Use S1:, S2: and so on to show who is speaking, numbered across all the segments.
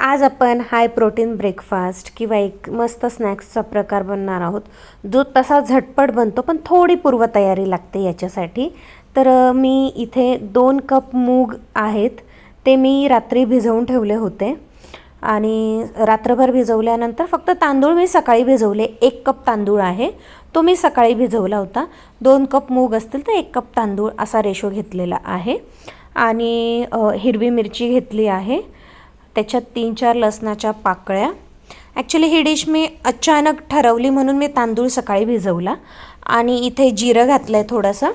S1: आज आपण high protein breakfast किंवा एक मस्त स्नॅक्सचा प्रकार बनणार आहोत, जो तसा झटपट बनतो पण थोडी पूर्वतयारी लागते याच्यासाठी. तर मी इथे 2 कप मूग आहेत, ते मी रात्री भिजवून ठेवले होते आणि रात्रभर भिजवल्यानंतर फक्त तांदूळ मी सकाळी भिजवले. 1 कप तांदूळ आहे, तो मी सकाळी भिजवला होता. 2 कप मूग असतील तर 1 कप तांदूळ असा रेशो घेतलेला आहे. आणि हिरवी मिरची घेतली आहे, त्याच्यात 3-4 लसणाच्या पाकळ्या. ॲक्च्युली ही डिश मी अचानक ठरवली म्हणून मी तांदूळ सकाळी भिजवला. आणि इथे जिरं घातलं आहे थोडंसं.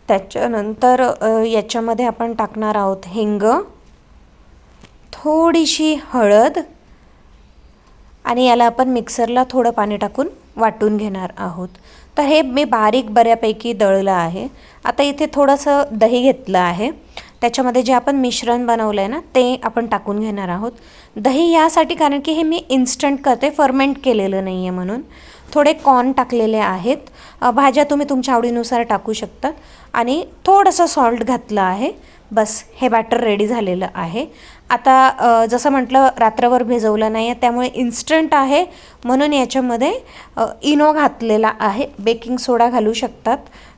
S1: त्याच्यानंतर याच्यामध्ये आपण टाकणार आहोत हिंग, थोडीशी हळद आणि याला आपण मिक्सरला थोडं पाणी टाकून वाटून घेणार आहोत. तर हे मी बारीक बऱ्यापैकी दळलं आहे. आता इथे थोडंसं दही घेतलं आहे, त्याच्यामध्ये जे आपण मिश्रण बनवलं आहे ना ते आपण टाकून घेणार आहोत. दही यासाठी कारण की हे मी इन्स्टंट करते, फर्मेंट केलेलं नाही आहे म्हणून. थोडे कॉर्न टाकलेले आहेत, भाज्या तुम्ही तुमच्या आवडीनुसार टाकू शकतात. आणि थोडंसं सॉल्ट घातलं आहे. बस हे बॅटर रेडी झालेलं आहे. आता जसं म्हटलं रात्रभर भिजवलं नाही आहे, त्यामुळे इन्स्टंट आहे म्हणून याच्यामध्ये इनो घातलेला आहे. बेकिंग सोडा घालू शकतात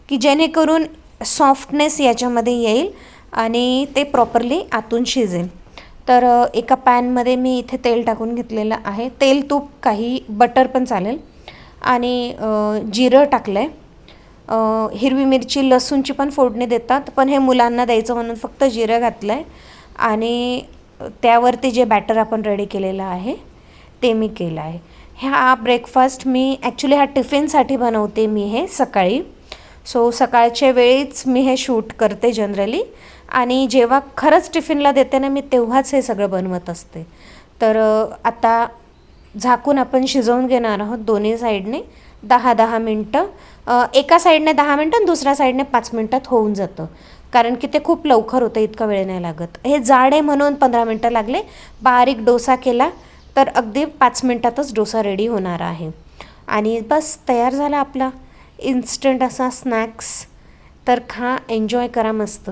S1: की जेणेकरून सॉफ्टनेस याच्यामध्ये येईल आणि ते प्रॉपरली आतून शिजेल. तर एका पॅनमध्ये मी इथे तेल टाकून घेतलेलं आहे. तेल तूप काही बटर पण चालेल. आणि जिरं टाकलं आहे, हिरवी मिरची लसूणची पण फोडणी देतात, पण हे मुलांना द्यायचं म्हणून फक्त जिरं घातलं आहे. आणि त्यावरती जे बॅटर आपण रेडी केलेलं आहे ते मी केलं आहे. हा ब्रेकफास्ट मी ॲक्च्युली हा टिफिनसाठी बनवते मी हे सकाळी. सो सकाळच्या वेळीच मी हे शूट करते जनरली, आणि जेव्हा खरंच टिफिनला देते ना मी तेव्हाच हे सगळं बनवत असते. तर आता झाकून आपण शिजवून घेणार आहोत दोन्ही साईडने 10-10 मिनटं. एका साईडने 10 मिनटं आणि दुसऱ्या साईडने 5 मिनटात होऊन जातं, कारण की ते खूप लवकर होतं, इतका वेळ नाही लागत. हे जाड आहे म्हणून 15 मिनटं लागले. बारीक डोसा केला तर अगदी 5 मिनटातच डोसा रेडी होणार आहे. आणि बस तयार झाला आपला इन्स्टंट असा स्नॅक्स. तर खा, एन्जॉय करा मस्त.